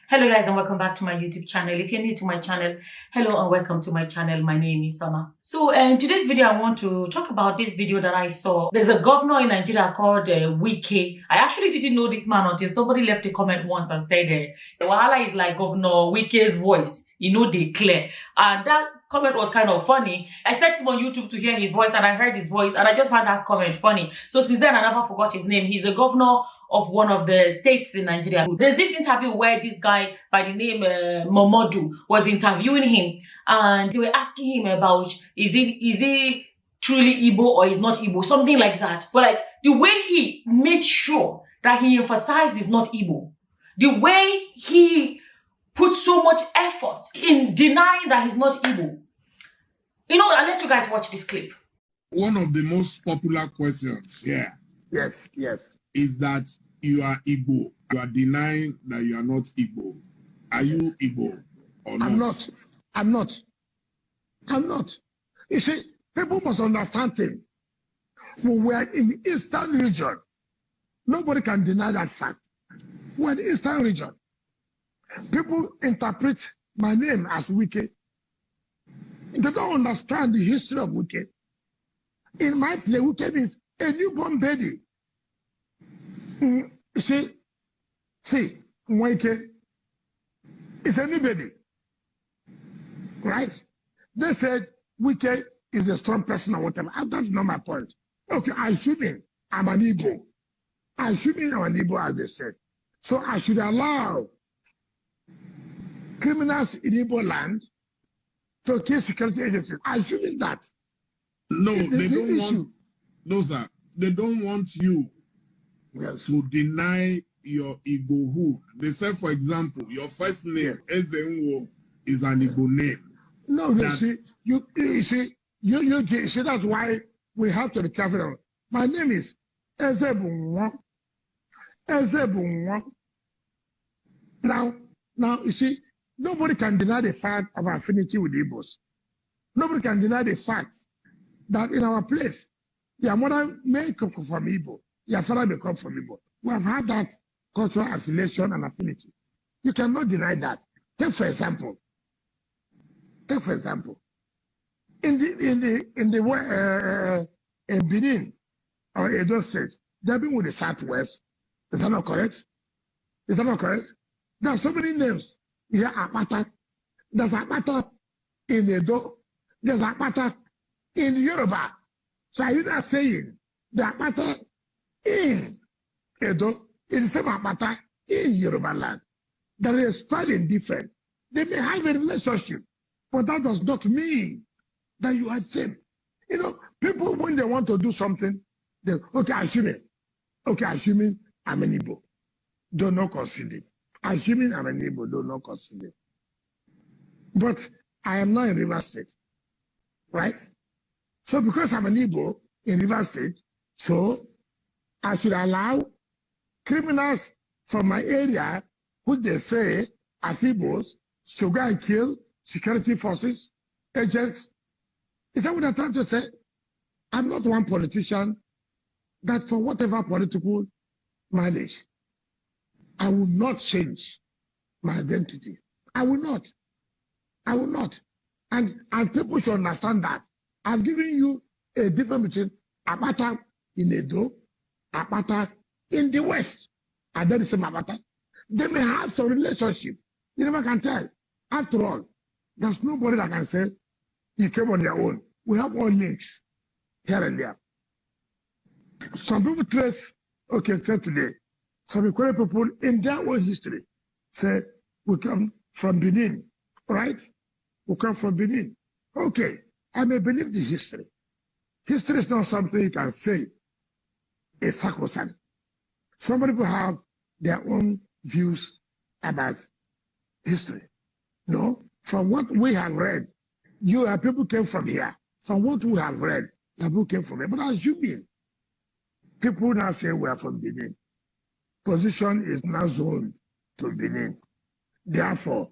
Hello guys and welcome back to my YouTube channel. If you're new to my channel, hello and welcome to my channel. My name is Sama. So in today's video, I want to talk about this video that I saw. There's a governor in Nigeria called Wike. I actually didn't know this man until somebody left a comment once and said the Wahala is like Governor Wike's voice. You know, they clear. And that comment was kind of funny. I searched him on YouTube to hear his voice and I heard his voice and I just found that comment funny. So since then, I never forgot his name. He's a governor of one of the states in Nigeria. There's this interview where this guy by the name Momodu was interviewing him and they were asking him about is he truly Igbo or is not Igbo, something like that. But like the way he made sure that he emphasized is not Igbo, the way he put so much effort in denying that he's not Igbo. You know, I'll let you guys watch this clip. One of the most popular questions here Yes. is that you are Igbo. You are denying that you are not Igbo. Are you Igbo or not? I'm not. You see, people must understand things. We are in the Eastern region. Nobody can deny that fact. We're in the Eastern region. People interpret my name as Wike. They don't understand the history of Wike. In my play, Wike means a newborn baby. See, Wike is a new baby. Right? They said Wike is a strong person or whatever. That's not my point. Okay, assuming I'm an Igbo. Assuming I'm an Igbo, as they said. So I should allow criminals in Igbo land to kill security agencies. Assuming that. No, they don't want. No, sir. They don't want you to deny your Igbohood. They said, for example, your first name, Ezenwo, is an Igbo name. No, you see, that's why we have to be careful. My name is Ezebunwa. Now, you see, nobody can deny the fact of affinity with Igbos. Nobody can deny the fact that in our place, your mother may come from Igbo, your father may come from Igbo. We have had that cultural affiliation and affinity. You cannot deny that. Take for example, in Benin or Edo State, they've been with the Southwest. Is that not correct? There are so many names. Here, Apata. There's Apata in Edo. There's Apata in Yoruba. So are you not saying the Apata in Edo is the same Apata in Yoruba land? That is spelling different. They may have a relationship, but that does not mean that you are the same. You know, people, when they want to do something, they, assuming I'm an Igbo, do not consider. Assuming I'm an Igbo, do not consider. But I am not in River State, right? So because I'm an Igbo in River State, so I should allow criminals from my area, who they say as Igbos, to go and kill security forces, agents. Is that what I'm trying to say? I'm not one politician that for whatever political mileage, I will not change my identity. I will not. And people should understand that. I've given you a difference between Apata in Edo, Apata in the West. And then the same Apata. They may have some relationship. You never can tell. After all, there's nobody that can say you came on your own. We have all links here and there. Some people trace today. Some Equatorial people in their own history say we come from Benin, right? We come from Benin. Okay, I may believe the history. History is not something you can say is sacrosanct. Some people have their own views about history. No, from what we have read, people came from here. From what we have read, people came from here. But assuming people now say we are from Benin, position is now zoned to Benin. Therefore,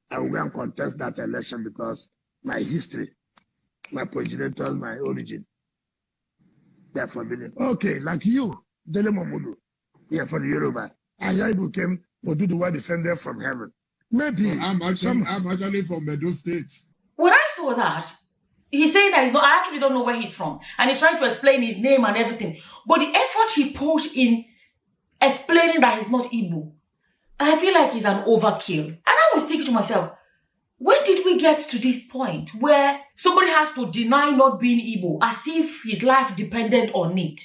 I will go and contest that election because my history, my progenitors, my origin, they are from Benin. Okay, like you, Dele Momodu, you are from Yoruba. Ayaibu came or do the word descended from heaven. Maybe I'm actually from Edo State. When I saw that, he's saying that he's not, I actually don't know where he's from. And he's trying to explain his name and everything. But the effort he put in explaining that he's not Igbo, I feel like he's an overkill. And I was thinking to myself, when did we get to this point where somebody has to deny not being Igbo as if his life depended on it?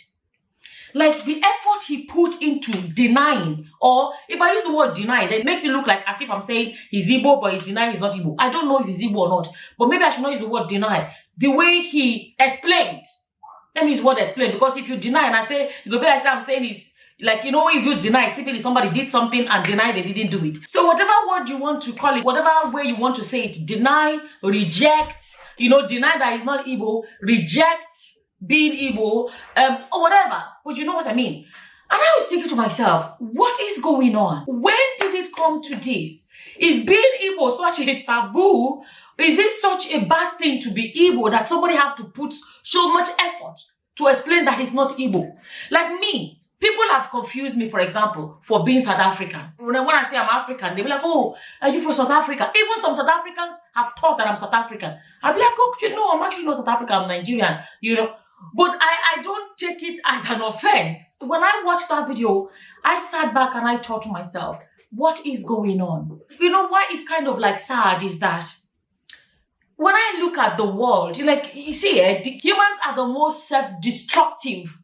Like the effort he put into denying, or if I use the word deny, then it makes it look like as if I'm saying he's Igbo, but he's denying he's not Igbo. I don't know if he's Igbo or not, but maybe I should not use the word deny. The way he explained, let me use the word explain, because if you deny and I say, you go back, I'm saying is like, you know, when you use deny, typically somebody did something and deny they didn't do it. So whatever word you want to call it, whatever way you want to say it, deny, reject, you know, deny that he's not Igbo, reject being Igbo, or whatever. But you know what I mean? And I was thinking to myself, what is going on? When did it come to this? Is being Igbo such a taboo? Is this such a bad thing to be Igbo that somebody have to put so much effort to explain that he's not Igbo? Like me, people have confused me, for example, for being South African. When I say I'm African, they'll be like, oh, are you from South Africa? Even some South Africans have thought that I'm South African. I'll be like, oh, you know, I'm actually not South African, I'm Nigerian, you know. But I don't take it as an offense. When I watched that video, I sat back and I thought to myself, what is going on? You know, why it's kind of like sad is that when I look at the world, like, you see, the humans are the most self-destructive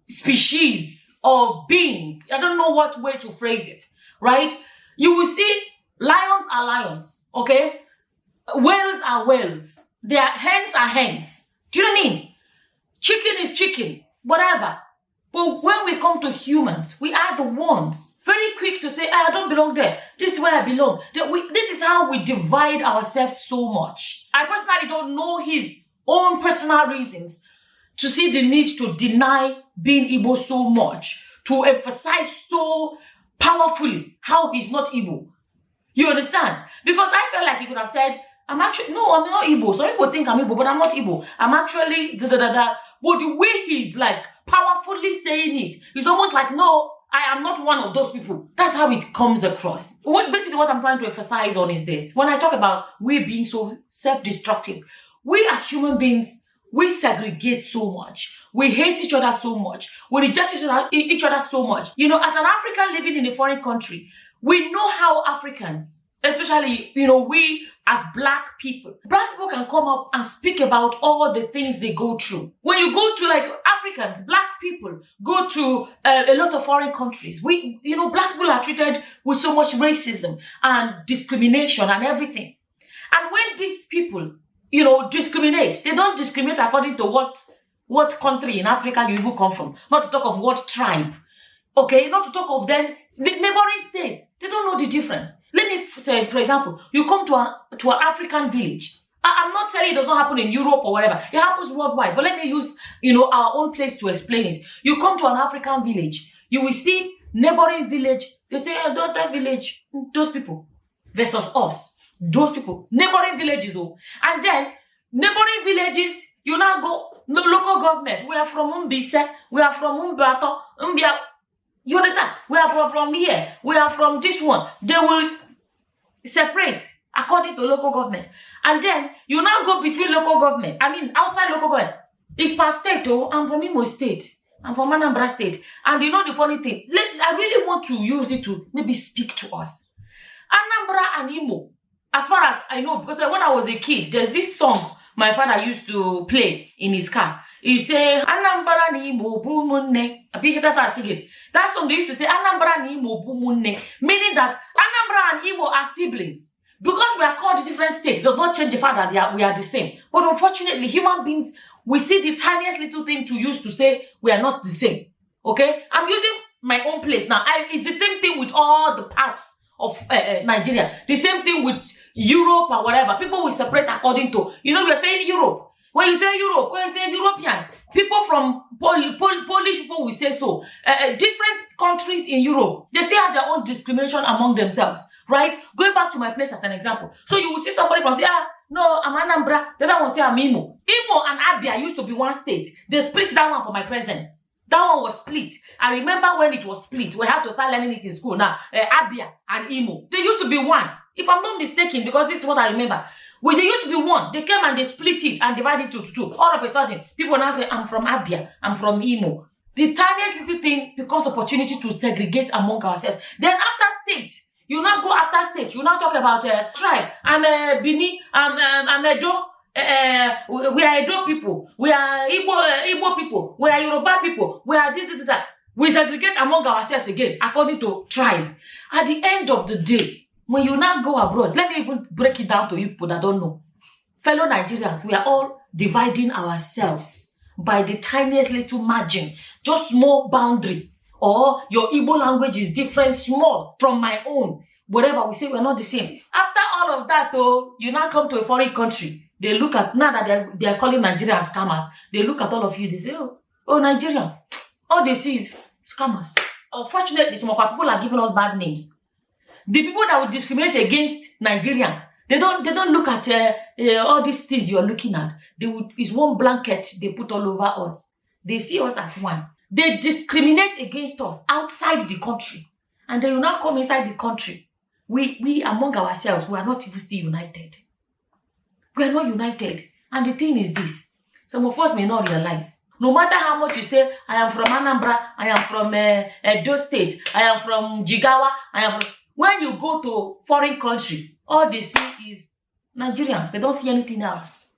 species of beings. I don't know what way to phrase it, right? You will see lions are lions, okay? Whales are whales. Their hens are hens. Do you know what I mean? Chicken is chicken, whatever. But when we come to humans, we are the ones very quick to say, I don't belong there. This is where I belong. This is how we divide ourselves so much. I personally don't know his own personal reasons to see the need to deny being Igbo so much, to emphasize so powerfully how he's not Igbo. You understand? Because I felt like he could have said, I'm not Igbo. Some people think I'm Igbo, but I'm not Igbo. I'm actually da-da-da-da. But the way he's like powerfully saying it, it's almost like, no, I am not one of those people. That's how it comes across. Basically what I'm trying to emphasize on is this. When I talk about we being so self-destructive, we as human beings, we segregate so much. We hate each other so much. We reject each other so much. You know, as an African living in a foreign country, we know how Africans, especially, you know, we as black people can come up and speak about all the things they go through. When you go to like Africans, black people go to a lot of foreign countries. You know, black people are treated with so much racism and discrimination and everything. And when these people, you know, discriminate, they don't discriminate according to what country in Africa you even come from. Not to talk of what tribe. Okay, not to talk of then the neighboring states. They don't know the difference. Let me say, for example, you come to an African village. I'm not telling you it does not happen in Europe or whatever. It happens worldwide. But let me use, you know, our own place to explain it. You come to an African village. You will see neighboring village. They say, oh, that village, those people versus us. Those people. Neighboring villages. Oh. And then, neighboring villages, you now go, no, local government. We are from Umbise. We are from Umbato. Umbia. You understand? We are from here. We are from this one. They will separate according to local government. And then you now go between local government. I mean, outside local government. It's per state. Oh, I'm from Imo State. I'm from Anambra State. And you know the funny thing? I really want to use it to maybe speak to us. Anambra and Imo, as far as I know, because when I was a kid, there's this song my father used to play in his car. He say, Anambra ni Imo bumunne. That's how I sing it. That song they used to say, Anambra ni Imo bumunne. Meaning that Anambra and Imo are siblings. Because we are called different states, does not change the fact that we are the same. But unfortunately, human beings, we see the tiniest little thing to use to say we are not the same. Okay? I'm using my own place now. It's the same thing with all the parts of Nigeria. The same thing with Europe or whatever. People will separate according to, you know, we are saying Europe. When you say Europe, when you say Europeans, people from Polish people will say so. Different countries in Europe, they still have their own discrimination among themselves, right? Going back to my place as an example. So you will see somebody from say, no, I'm Anambra. The other one say I'm Imo. Imo and Abia used to be one state. They split that one for my presence. That one was split. I remember when it was split. We had to start learning it in school now. Abia and Imo. They used to be one. If I'm not mistaken, because this is what I remember. They used to be one. They came and they split it and divided it to two. All of a sudden, people now say, I'm from Abia. I'm from Imo. The tiniest little thing becomes opportunity to segregate among ourselves. Then after state, you now go after state. You now talk about tribe. I'm Bini. I'm Edo. We are Edo people. We are Igbo people. We are Yoruba people. We are this. We segregate among ourselves again according to tribe. At the end of the day, when you now go abroad, let me even break it down to you people that don't know. Fellow Nigerians, we are all dividing ourselves by the tiniest little margin, just small boundary. Or your Igbo language is different, small from my own. Whatever, we say we're not the same. After all of that, though, you now come to a foreign country. They look at, now that they're calling Nigerians scammers, they look at all of you, they say, oh, Nigerian. All they see is scammers. Unfortunately, some of our people are giving us bad names. The people that would discriminate against Nigerians, they don't look at all these things you're looking at. It's one blanket they put all over us. They see us as one. They discriminate against us outside the country. And they will now come inside the country. We among ourselves, we are not even still united. We are not united. And the thing is this. Some of us may not realize. No matter how much you say, I am from Anambra, I am from Edo State, I am from Jigawa, I am from... When you go to foreign country, all they see is Nigerians. They don't see anything else.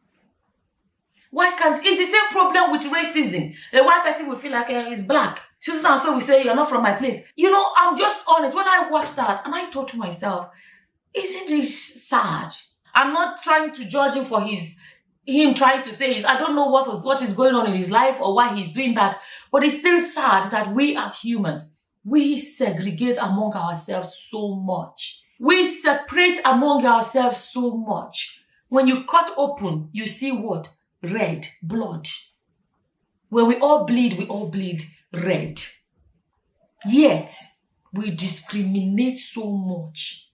Why can't... It's the same problem with racism. A white person will feel like he's black. So we say, you're not from my place. You know, I'm just honest. When I watched that, and I thought to myself, isn't this sad? I'm not trying to judge him for him trying to say, I don't know what is going on in his life or why he's doing that. But it's still sad that we as humans, we segregate among ourselves so much. We separate among ourselves so much. When you cut open, you see what? Red, blood. When we all bleed red. Yet, we discriminate so much.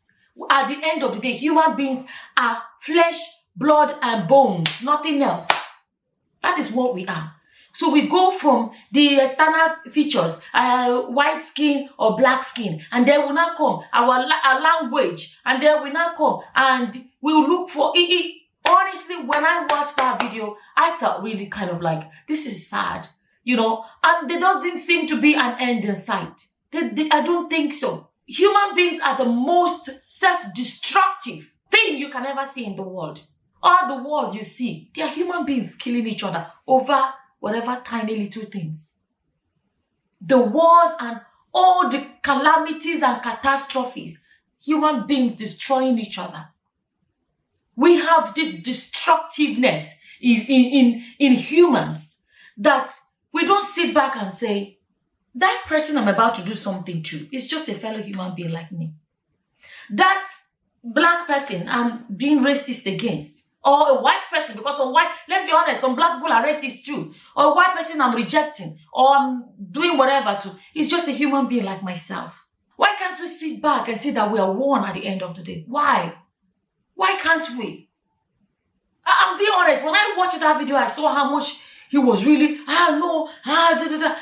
At the end of the day, human beings are flesh, blood, and bones. Nothing else. That is what we are. So we go from the external features, white skin or black skin, and then we now come our language, and then we now come and we will look for it. Honestly, when I watched that video, I felt really kind of like, this is sad, you know, and there doesn't seem to be an end in sight. I don't think so. Human beings are the most self-destructive thing you can ever see in the world. All the wars you see, they are human beings killing each other over whatever tiny little things. The wars and all the calamities and catastrophes, human beings destroying each other. We have this destructiveness in humans that we don't sit back and say, that person I'm about to do something to is just a fellow human being like me. That black person I'm being racist against, or a white person, because some white, let's be honest, some black people are racist too, or a white person I'm rejecting, or I'm doing whatever to, it's just a human being like myself. Why can't we sit back and say that we are one at the end of the day? Why? Why can't we? I'm being honest, when I watched that video, I saw how much he was really,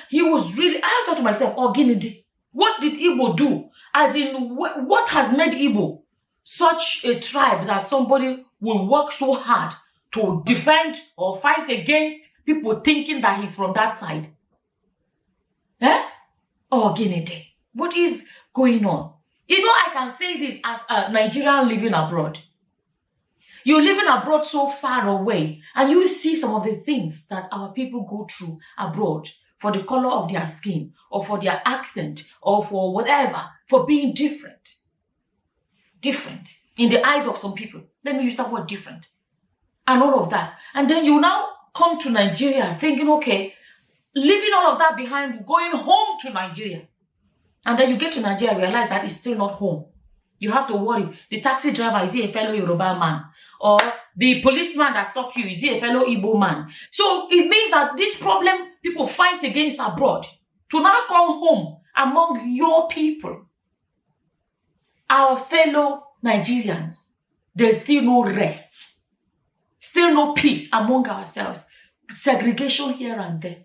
he was really, I thought to myself, oh, Guinea, what did Igbo do? As in, what has made Igbo such a tribe that somebody will work so hard to defend or fight against people thinking that he's from that side? Oh, Guinea, what is going on? You know, I can say this as a Nigerian living abroad. You're living abroad so far away, and you see some of the things that our people go through abroad for the color of their skin, or for their accent, or for whatever, for being different. Different in the eyes of some people. Let me use that word, different. And all of that. And then you now come to Nigeria thinking, okay, leaving all of that behind, going home to Nigeria. And then you get to Nigeria and realize that it's still not home. You have to worry. The taxi driver, is he a fellow Yoruba man? Or the policeman that stopped you, is he a fellow Igbo man? So it means that this problem people fight against abroad, to now come home among your people, our fellow Nigerians, there's still no rest. Still no peace among ourselves. Segregation here and there.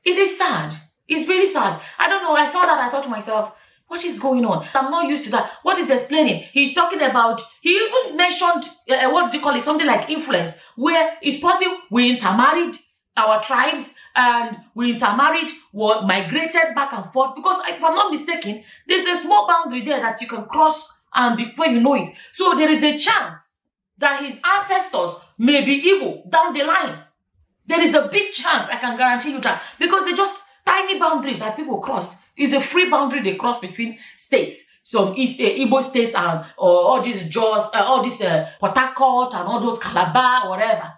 It is sad. It's really sad. I don't know. I saw that. I thought to myself, what is going on? I'm not used to that. What is explaining? He's talking about, he even mentioned, what do you call it? Something like influence, where it's possible we intermarried our tribes and we intermarried, were migrated back and forth. Because if I'm not mistaken, there's a small boundary there that you can cross and before you know it. So there is a chance that his ancestors may be Igbo down the line. There is a big chance, I can guarantee you that, because they're just tiny boundaries that people cross. It's a free boundary they cross between states. Some Igbo states and all these Jaws, all this Port Harcourt and all those Calabar, whatever.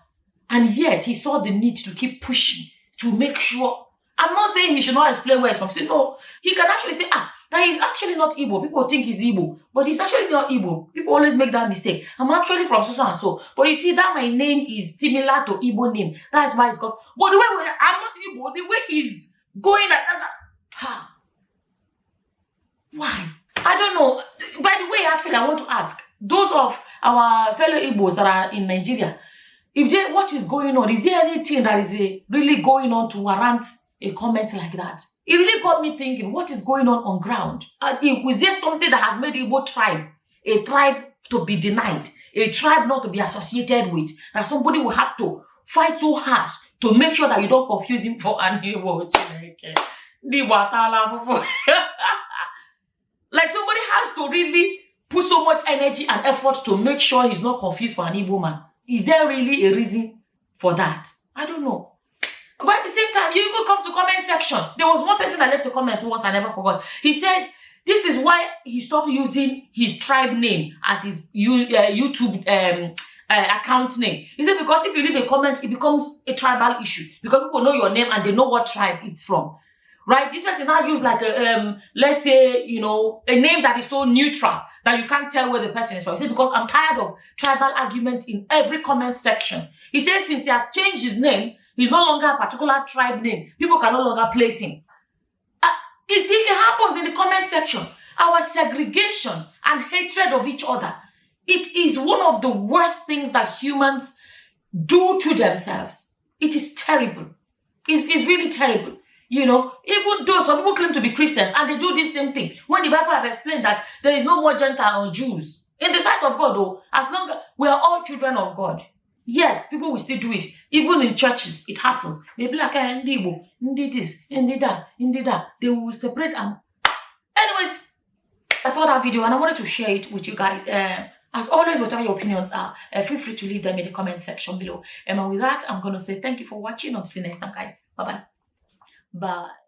And yet he saw the need to keep pushing to make sure. I'm not saying he should not explain where he's from. Say, no, he can actually say, that he's actually not Igbo. People think he's Igbo, but he's actually not Igbo. People always make that mistake. I'm actually from so and so. But you see that my name is similar to Igbo name. That's why it's called. But the way I'm not Igbo, the way he's going like that. Why? I don't know. By the way, actually, I want to ask those of our fellow Igbos that are in Nigeria, what is going on? Is there anything that is really going on to warrant a comment like that? It really got me thinking, what is going on ground? Is there something that has made Igbo tribe a tribe to be denied, a tribe not to be associated with, that somebody will have to fight so hard to make sure that you don't confuse him for an Igbo? Like somebody has to really put so much energy and effort to make sure he's not confused for an Igbo man. Is there really a reason for that? I don't know. But at the same time, you go come to comment section. There was one person that left a comment once, I never forgot. He said, this is why he stopped using his tribe name as his YouTube account name. He said, because if you leave a comment, it becomes a tribal issue. Because people know your name and they know what tribe it's from. Right? This person now use like a, let's say, you know, a name that is so neutral that you can't tell where the person is from. He said, because I'm tired of tribal argument in every comment section. He says, since he has changed his name, he's no longer a particular tribe name. People can no longer place him. It happens in the comment section. Our segregation and hatred of each other. It is one of the worst things that humans do to themselves. It is terrible. It's really terrible. You know, even though some people claim to be Christians and they do this same thing. When the Bible have explained that there is no more Gentile or Jews. In the sight of God, though, as long as we are all children of God. Yet, people will still do it. Even in churches, it happens. They be like, Ndi Igbo, Ndi this, Ndi that, Ndi that. They will separate and... Anyways, I saw that video and I wanted to share it with you guys. As always, whatever your opinions are, feel free to leave them in the comment section below. And with that, I'm going to say thank you for watching. Until next time, guys. Bye-bye. Bye.